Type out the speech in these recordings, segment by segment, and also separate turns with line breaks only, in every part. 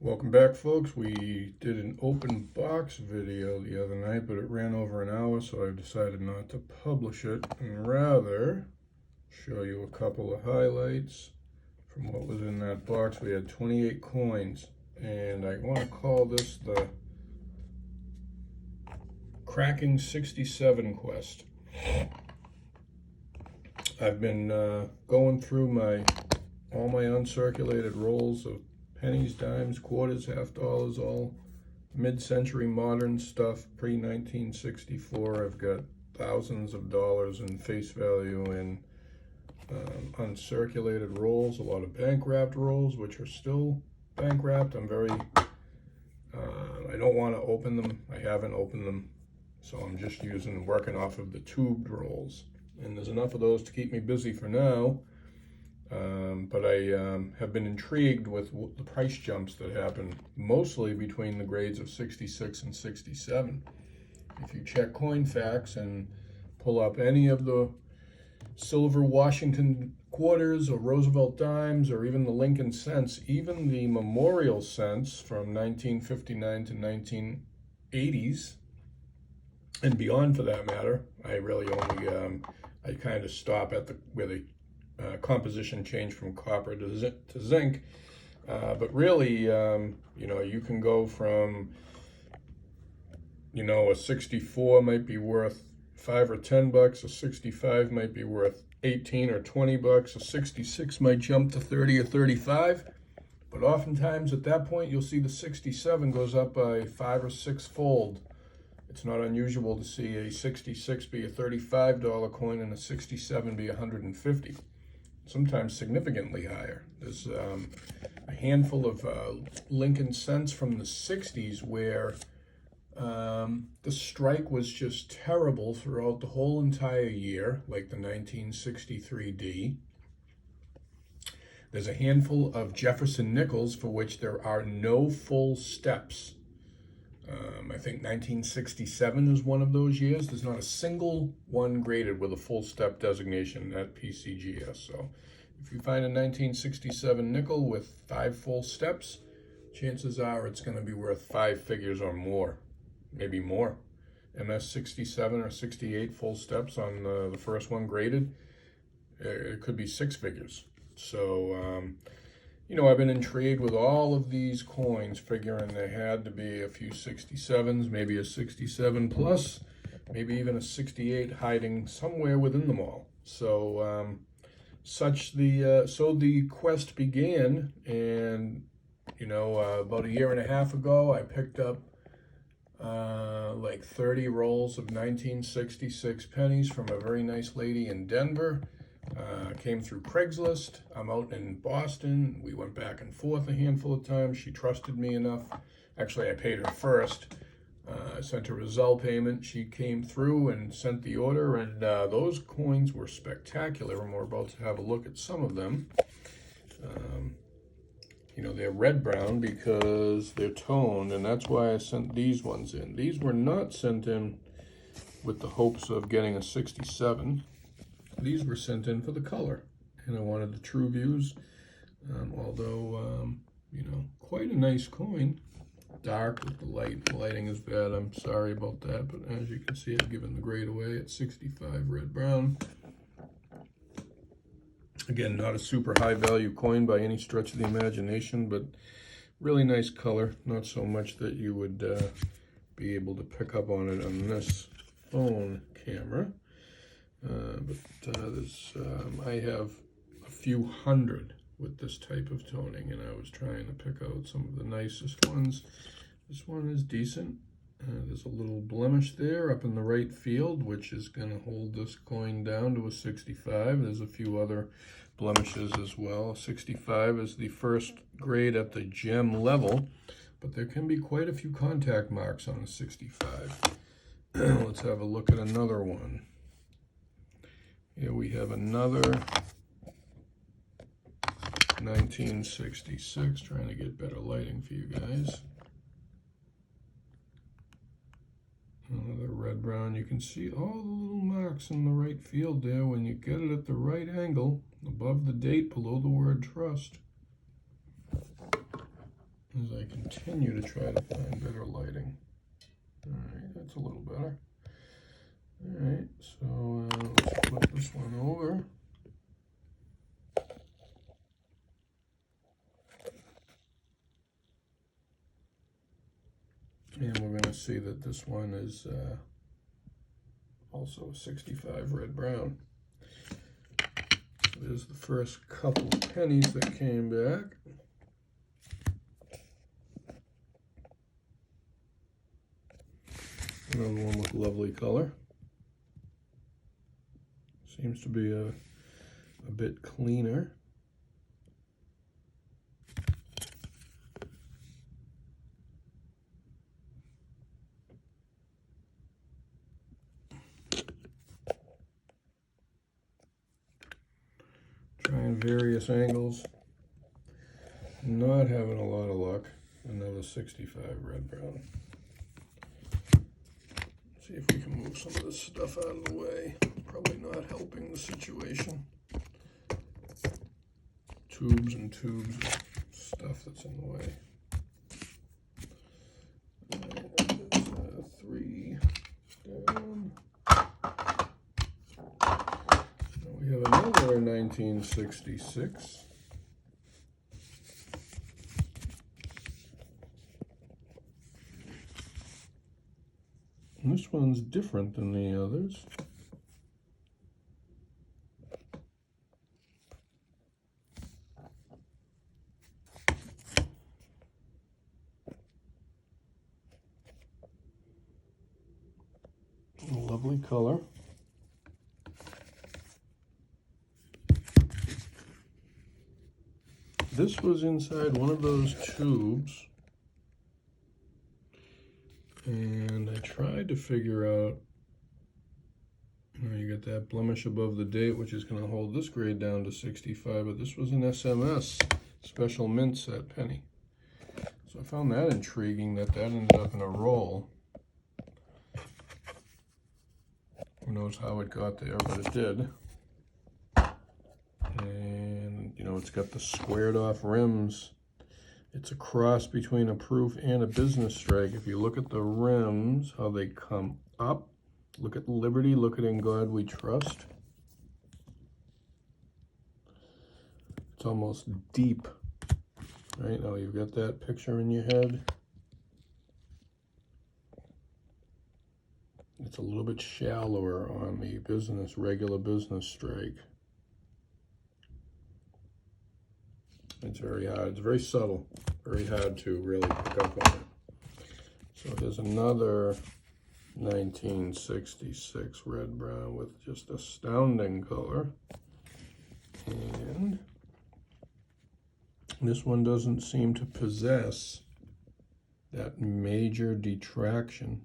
Welcome back, folks. We did an open box video the other night, but it ran over an hour, so I decided not to publish it and rather show you a couple of highlights from what was in that box. We had 28 coins, and I want to call this the Cracking 67 quest. I've been going through all my uncirculated rolls of pennies, dimes, quarters, half dollars, all mid-century modern stuff, pre-1964. I've got thousands of dollars in face value in uncirculated rolls, a lot of bank-wrapped rolls, which are still bank-wrapped. I don't want to open them. I haven't opened them, so I'm just working off of the tubed rolls. And there's enough of those to keep me busy for now. But I have been intrigued with the price jumps that happen mostly between the grades of 66 and 67. If you check Coinfax and pull up any of the silver Washington quarters or Roosevelt dimes or even the Lincoln cents, even the memorial cents from 1959 to 1980s and beyond for that matter, I really only, I kind of stop at where the composition change from copper to zinc, but really, you can go from, a 64 might be worth $5 or $10, a 65 might be worth 18 or 20 bucks, a 66 might jump to 30 or 35, but oftentimes at that point you'll see the 67 goes up by 5 or 6 fold. It's not unusual to see a 66 be a $35 coin and a 67 be 150. Sometimes significantly higher. There's a handful of Lincoln cents from the 60s where the strike was just terrible throughout the whole entire year, like the 1963 D. There's a handful of Jefferson nickels for which there are no full steps. I think 1967 is one of those years. There's not a single one graded with a full step designation at PCGS. So if you find a 1967 nickel with 5 full steps, chances are it's going to be worth 5 figures or more, maybe more. MS 67 or 68 full steps on the first one graded, it could be 6 figures. So, I've been intrigued with all of these coins, figuring there had to be a few 67s, maybe a 67 plus, maybe even a 68 hiding somewhere within them all. So, so the quest began, and about a year and a half ago, I picked up like 30 rolls of 1966 pennies from a very nice lady in Denver. Came through Craigslist. I'm out in Boston. We went back and forth a handful of times. She trusted me enough. Actually, I paid her first. I sent her a Zelle payment. She came through and sent the order, and those coins were spectacular, and we're about to have a look at some of them. They're red-brown because they're toned, and that's why I sent these ones in. These were not sent in with the hopes of getting a 67. These were sent in for the color, and I wanted the true views, although, quite a nice coin. Dark with the light. The lighting is bad. I'm sorry about that, but as you can see, I've given the grade away at 65 red-brown. Again, not a super high-value coin by any stretch of the imagination, but really nice color. Not so much that you would be able to pick up on it on this phone camera. I have a few hundred with this type of toning, and I was trying to pick out some of the nicest ones. This one is decent. There's a little blemish there up in the right field, which is going to hold this coin down to a 65. There's a few other blemishes as well. 65 is the first grade at the gem level, but there can be quite a few contact marks on a 65. Let's have a look at another one. Here we have another 1966, trying to get better lighting for you guys. Another red-brown. You can see all the little marks in the right field there when you get it at the right angle, above the date, below the word trust. as I continue to try to find better lighting. All right, that's a little better. All right, so let's flip this one over. And we're going to see that this one is also 65 red-brown. So there's the first couple of pennies that came back. Another one with lovely color. Seems to be a bit cleaner. Trying various angles. Not having a lot of luck. Another 65 red-brown. See if we can move some of this stuff out of the way. Probably not helping the situation. Tubes and tubes of stuff that's in the way. There's 3 down. Now we have another 1966. And this one's different than the others. A lovely color. This was inside one of those tubes. And I tried to figure out, you got that blemish above the date, which is going to hold this grade down to 65, but this was an SMS, special mint set penny. So I found that intriguing that ended up in a roll. Who knows how it got there, but it did. And, it's got the squared off rims. It's a cross between a proof and a business strike. If you look at the rims, how they come up, look at Liberty, look at In God We Trust. It's almost deep. Right now you've got that picture in your head. It's a little bit shallower on the regular business strike. It's very hard. It's very subtle. Very hard to really pick up on it. So here's another 1966 red-brown with just astounding color. And this one doesn't seem to possess that major detraction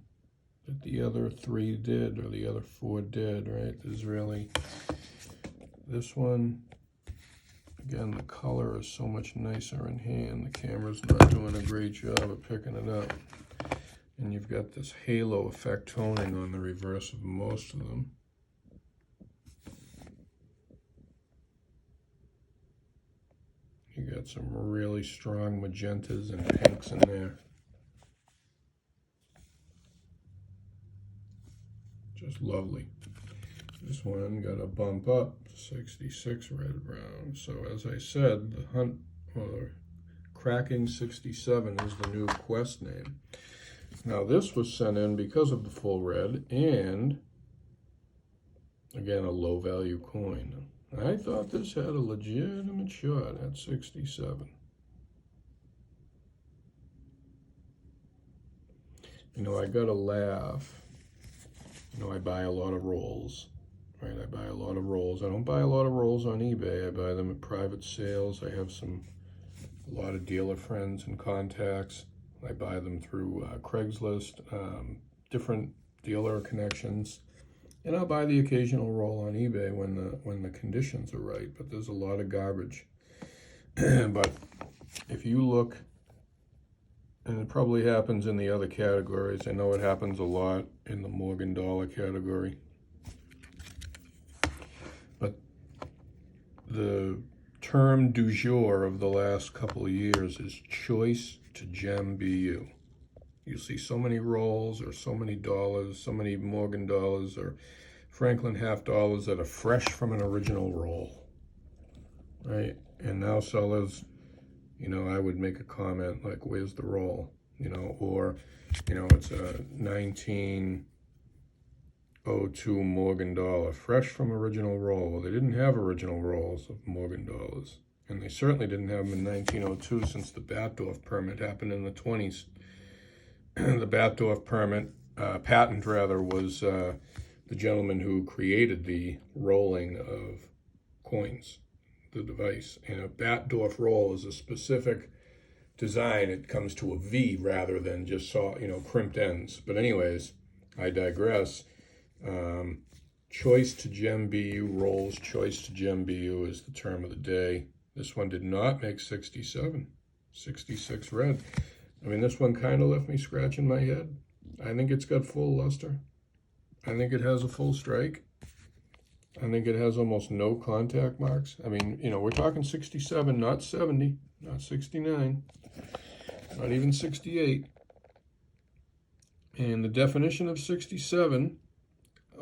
that the other 3 did, or the other 4 did, right? There's really, this one, again, the color is so much nicer in hand. The camera's not doing a great job of picking it up. And you've got this halo effect toning on the reverse of most of them. You got some really strong magentas and pinks in there. Just lovely. This one got a bump up, 66 red-brown. So as I said, the Cracking 67 is the new quest name. Now this was sent in because of the full red and, again, a low-value coin. I thought this had a legitimate shot at 67. I gotta laugh. I buy a lot of rolls, right? I buy a lot of rolls. I don't buy a lot of rolls on eBay. I buy them at private sales. I have a lot of dealer friends and contacts. I buy them through Craigslist, different dealer connections. And I'll buy the occasional roll on eBay when the conditions are right, but there's a lot of garbage. But if you look, and it probably happens in the other categories. I know it happens a lot in the Morgan dollar category. But the term du jour of the last couple of years is choice to gem BU. You see so many rolls or so many dollars, so many Morgan dollars or Franklin half dollars that are fresh from an original roll, right? And now sellers, you know, I would make a comment like, where's the roll? You know, or, you know, it's a 1902 Morgan dollar, fresh from original roll. Well, they didn't have original rolls of Morgan dollars. And they certainly didn't have them in 1902 since the Batdorf permit happened in the 20s. The Batdorf permit, patent rather, was the gentleman who created the rolling of coins, the device. And a Batdorf roll is a specific design. It comes to a V rather than just crimped ends. But anyways, I digress. Choice to gem BU rolls, choice to gem BU is the term of the day. This one did not make 67, 66 red. I mean, this one kind of left me scratching my head. I think it's got full luster. I think it has a full strike. I think it has almost no contact marks. I mean, you know, we're talking 67, not 70, not 69, not even 68. And the definition of 67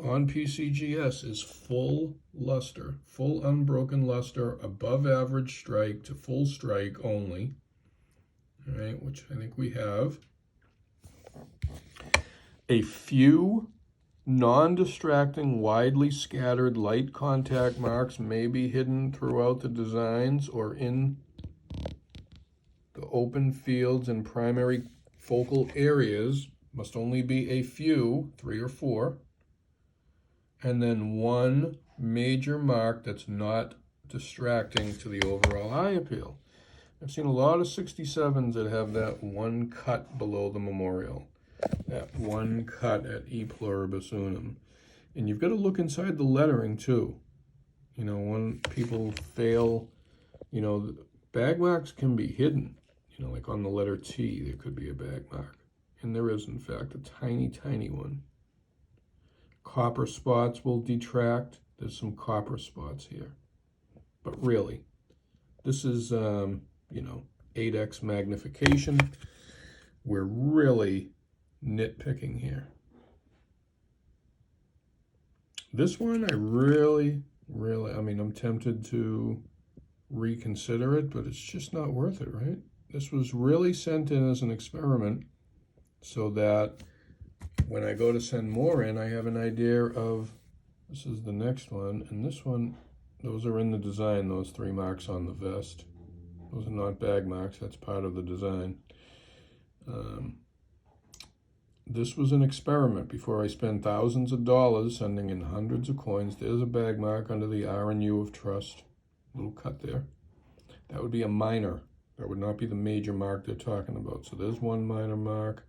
on PCGS is full luster, full unbroken luster, above average strike to full strike only. All right, which I think we have. A few non-distracting, widely scattered light contact marks may be hidden throughout the designs or in the open fields and primary focal areas. Must only be a few, 3 or 4. And then one major mark that's not distracting to the overall eye appeal. I've seen a lot of 67s that have that one cut below the memorial, that one cut at E pluribus unum. And you've got to look inside the lettering too. You know, when people fail, you know, bag marks can be hidden. You know, like on the letter T, there could be a bag mark. And there is, in fact, a tiny, tiny one. Copper spots will detract. There's some copper spots here. But really, this is, 8x magnification. We're really nitpicking here. This one, I really, I'm tempted to reconsider it, but it's just not worth it, right? This was really sent in as an experiment so that when I go to send more in, I have an idea of, this is the next one, and this one, those are in the design, those 3 marks on the vest. Those are not bag marks, that's part of the design. This was an experiment before I spent thousands of dollars sending in hundreds of coins. There's a bag mark under the R and U of trust, little cut there. That would be a minor. That would not be the major mark they're talking about. So there's one minor mark.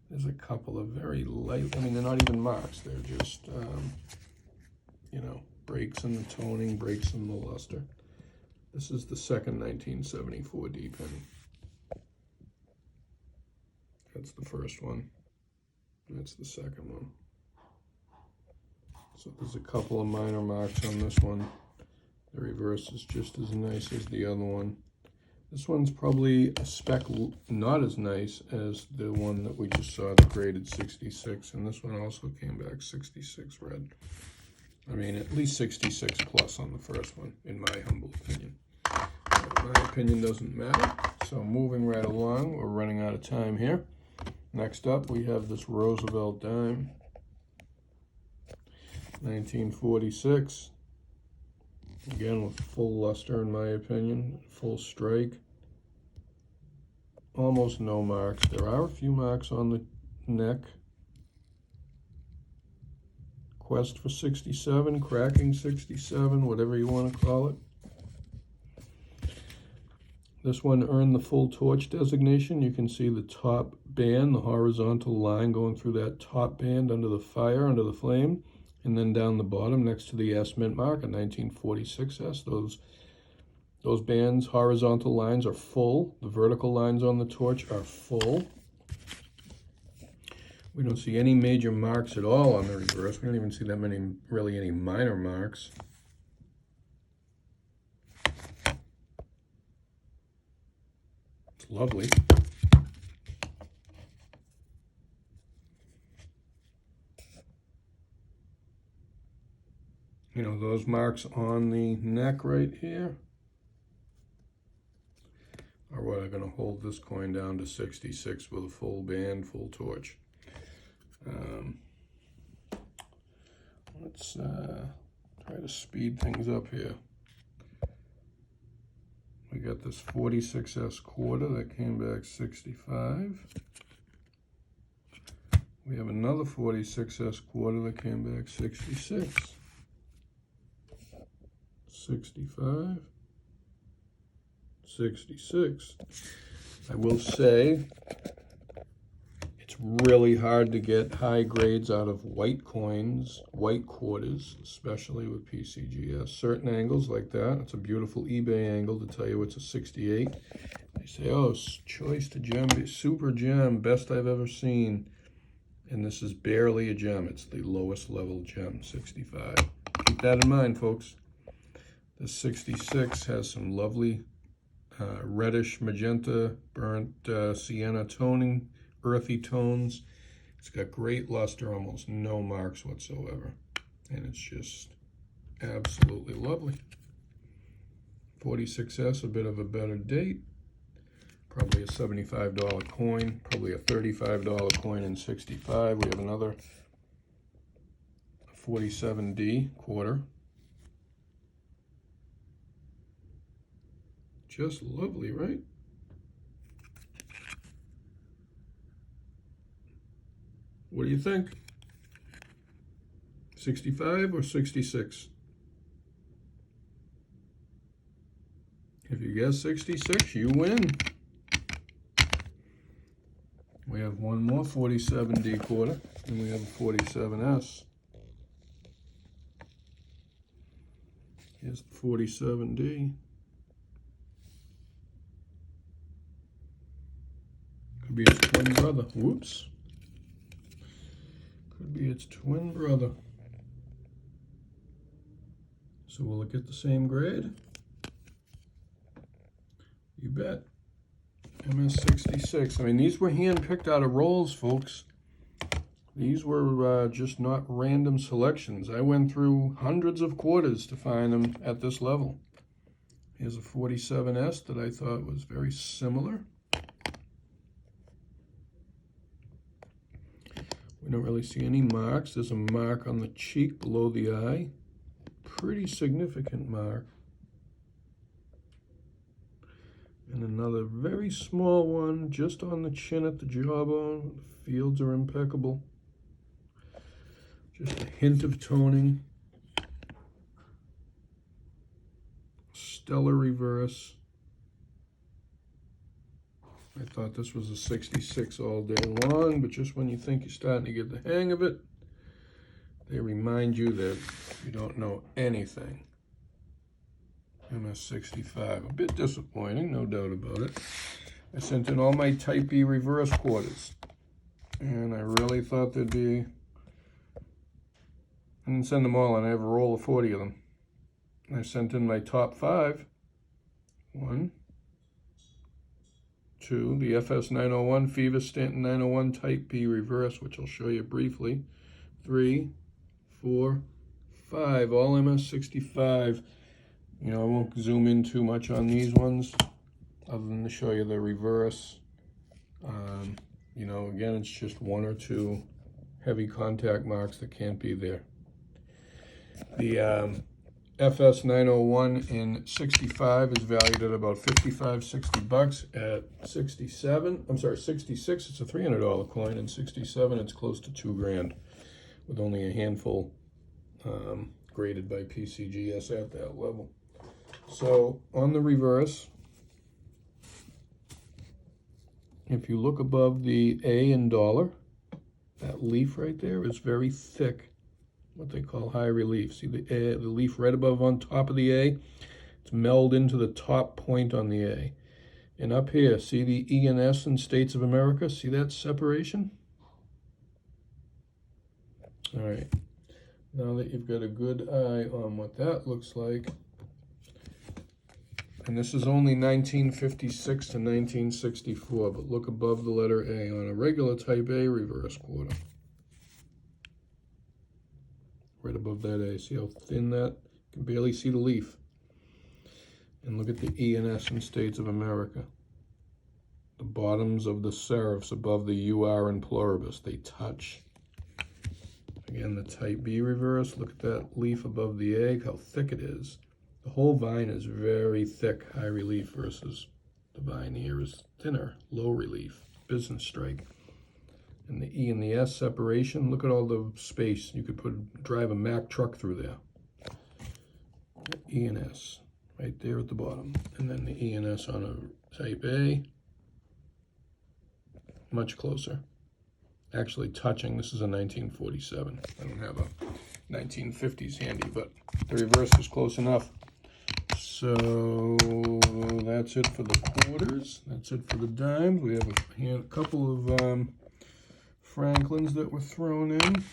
There's a couple of very light, they're not even marks. They're just, breaks in the toning, breaks in the luster. This is the second 1974 D penny. That's the first one. That's the second one. So there's a couple of minor marks on this one. The reverse is just as nice as the other one. This one's probably a speck not as nice as the one that we just saw, the graded 66, and this one also came back 66 red. I mean, at least 66 plus on the first one, in my humble opinion. But my opinion doesn't matter. So moving right along, we're running out of time here. Next up, we have this Roosevelt dime, 1946. Again, with full luster, in my opinion, full strike. Almost no marks. There are a few marks on the neck. Quest for 67, cracking 67, whatever you want to call it. This one earned the full torch designation. You can see the top band, the horizontal line going through that top band under the fire, under the flame. And then down the bottom next to the S mint mark, a 1946 S, those bands, horizontal lines are full. The vertical lines on the torch are full. We don't see any major marks at all on the reverse. We don't even see that many, really any minor marks. It's lovely. you know, those marks on the neck right here are what are going to hold this coin down to 66 with a full band, full torch. Let's try to speed things up here. We got this 46S quarter that came back 65. We have another 46S quarter that came back 66. 65. 66. I will say it's really hard to get high grades out of white coins, white quarters, especially with PCGS. Certain angles like that, it's a beautiful eBay angle to tell you it's a 68. They say, oh, choice to gem, super gem, best I've ever seen. And this is barely a gem. It's the lowest level gem, 65. Keep that in mind, folks. The 66 has some lovely reddish magenta, burnt sienna toning, earthy tones. It's got great luster, almost no marks whatsoever. And it's just absolutely lovely. 46S, a bit of a better date. Probably a $75 coin, probably a $35 coin in 65. We have another 47D quarter. Just lovely, right? What do you think? 65 or 66? If you guess 66, you win. We have one more 47D quarter, and we have a 47S. Here's the 47D. Could be its twin brother. Whoops. Could be its twin brother. So will it get the same grade? You bet. MS66. I mean, these were hand-picked out of rolls, folks. These were just not random selections. I went through hundreds of quarters to find them at this level. Here's a 47S that I thought was very similar. We don't really see any marks. There's a mark on the cheek below the eye. Pretty significant mark. And another very small one just on the chin at the jawbone. The fields are impeccable. Just a hint of toning. Stellar reverse. I thought this was a 66 all day long, but just when you think you're starting to get the hang of it, they remind you that you don't know anything. MS65, a bit disappointing, no doubt about it. I sent in all my Type B reverse quarters, and I really thought there'd be, I didn't send them all, and I have a roll of 40 of them. I sent in my top 5. 1, 2, the FS901, Fever Stanton 901 Type B reverse, which I'll show you briefly. 3, 4, 5, all MS65. You know, I won't zoom in too much on these ones, other than to show you the reverse. You know, again, it's just 1 or 2 heavy contact marks that can't be there. The FS901 in 65 is valued at about 55, 60 bucks. At 67, I'm sorry, 66, it's a $300 coin. In 67, it's close to $2 grand, with only a handful graded by PCGS at that level. So on the reverse, if you look above the A in dollar, that leaf right there is very thick, what they call high relief. See the leaf right above on top of the A? It's melded into the top point on the A. And up here, see the E and S in States of America? See that separation? All right. Now that you've got a good eye on what that looks like, and this is only 1956 to 1964, but look above the letter A on a regular Type A reverse quarter. right above that A. See how thin that? You can barely see the leaf. And look at the E and S in states of America. The bottoms of the serifs above the UR and pluribus, they touch. Again, the type B reverse, look at that leaf above the egg, how thick it is. The whole vine is very thick, high relief, versus the vine here is thinner, low relief, business strike. And the E and the S separation, look at all the space. You could drive a Mack truck through there. E and S, right there at the bottom. And then the E and S on a type A, much closer. Actually touching, this is a 1947. I don't have a 1950s handy, but the reverse is close enough. So that's it for the quarters. That's it for the dimes. We have a couple of Franklins that were thrown in.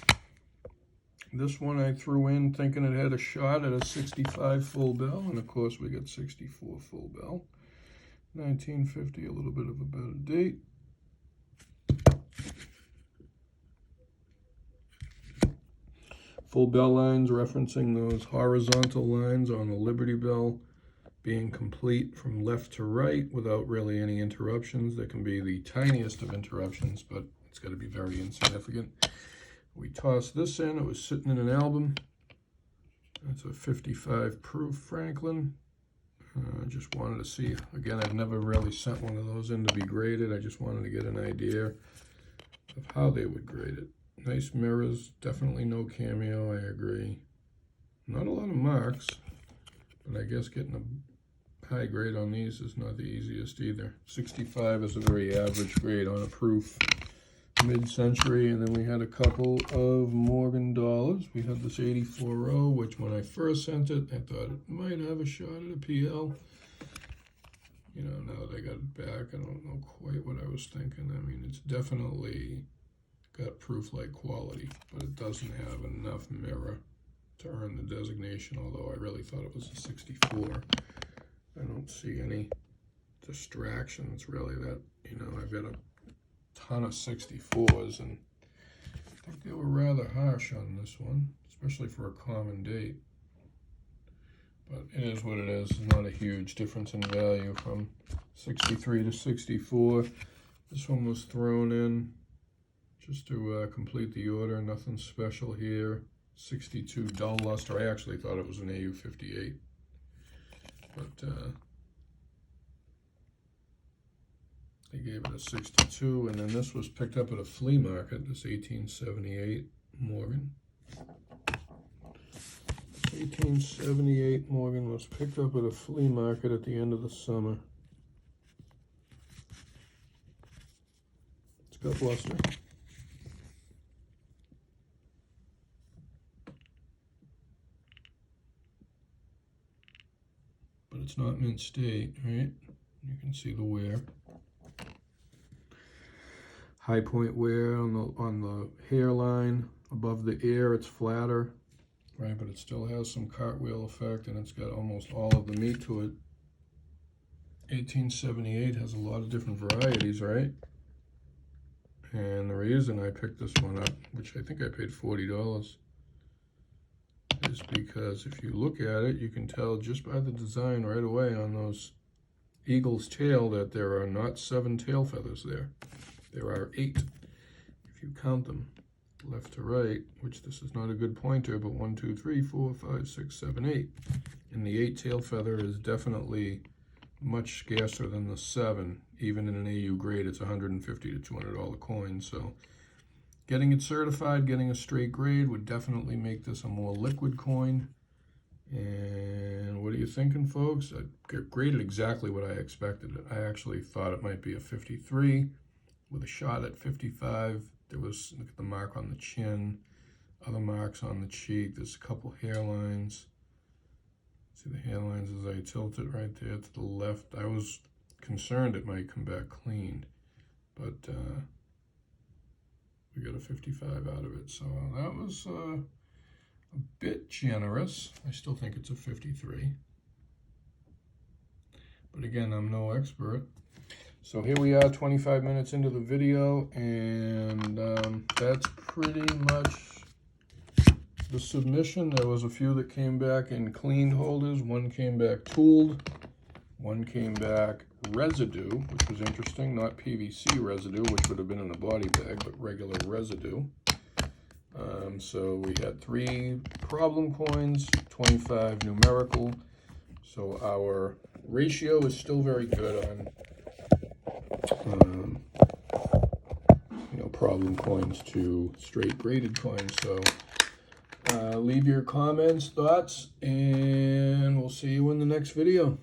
This one I threw in thinking it had a shot at a 65 full bell, and of course we got 64 full bell. 1950, a little bit of a better date. Full bell lines referencing those horizontal lines on the Liberty Bell being complete from left to right without really any interruptions. That can be the tiniest of interruptions, but it's got to be very insignificant. We tossed this in. It was sitting in an album. That's a 55 proof Franklin. I just wanted to see. Again, I've never really sent one of those in to be graded. I just wanted to get an idea of how they would grade it. Nice mirrors, definitely no cameo, I agree. Not a lot of marks, but I guess getting a high grade on these is not the easiest either. 65 is a very average grade on a proof mid-century, and then we had a couple of Morgan dollars. We had this 84-0, which when I first sent it, I thought it might have a shot at a PL. You know, now that I got it back, I don't know quite what I was thinking. I mean, it's definitely got proof-like quality, but it doesn't have enough mirror to earn the designation, although I really thought it was a 64. I don't see any distractions, really, that, you know, I've got a ton of 64s, and I think they were rather harsh on this one, especially for a common date. But it is what it is. It's not a huge difference in value from 63 to 64. This one was thrown in just to complete the order. Nothing special here. 62 dull luster. I actually thought it was an AU 58, but they gave it a 62. And then this was picked up at a flea market. This 1878 Morgan. 1878 Morgan was picked up at a flea market at the end of the summer. It's got luster. But it's not mint state, right? You can see the wear. High point wear on the hairline. Above the ear, it's flatter, right? But it still has some cartwheel effect, and it's got almost all of the meat to it. 1878 has a lot of different varieties, right? And the reason I picked this one up, which I think I paid $40, is because if you look at it, you can tell just by the design right away on those eagle's tail that there are not 7 tail feathers there. There are 8, if you count them left to right, which this is not a good pointer, but 1, 2, 3, 4, 5, 6, 7, 8. And the 8 tail feather is definitely much scarcer than the 7. Even in an AU grade, it's $150 to $200 coin. So getting it certified, getting a straight grade would definitely make this a more liquid coin. And what are you thinking, folks? I graded exactly what I expected it. I actually thought it might be a 53 with a shot at 55. There was, look at the mark on the chin, other marks on the cheek. There's a couple hairlines. See the hairlines as I tilt it right there to the left. I was concerned it might come back cleaned, but we got a 55 out of it. So that was a bit generous. I still think it's a 53. But again, I'm no expert. So here we are 25 minutes into the video, and that's pretty much the submission, there was a few that came back in cleaned holders. One came back tooled. One came back residue, which was interesting. Not PVC residue, which would have been in the body bag, but regular residue. So we had 3 problem coins, 25 numerical. So our ratio is still very good on problem coins to straight graded coins. So leave your comments, thoughts, and we'll see you in the next video.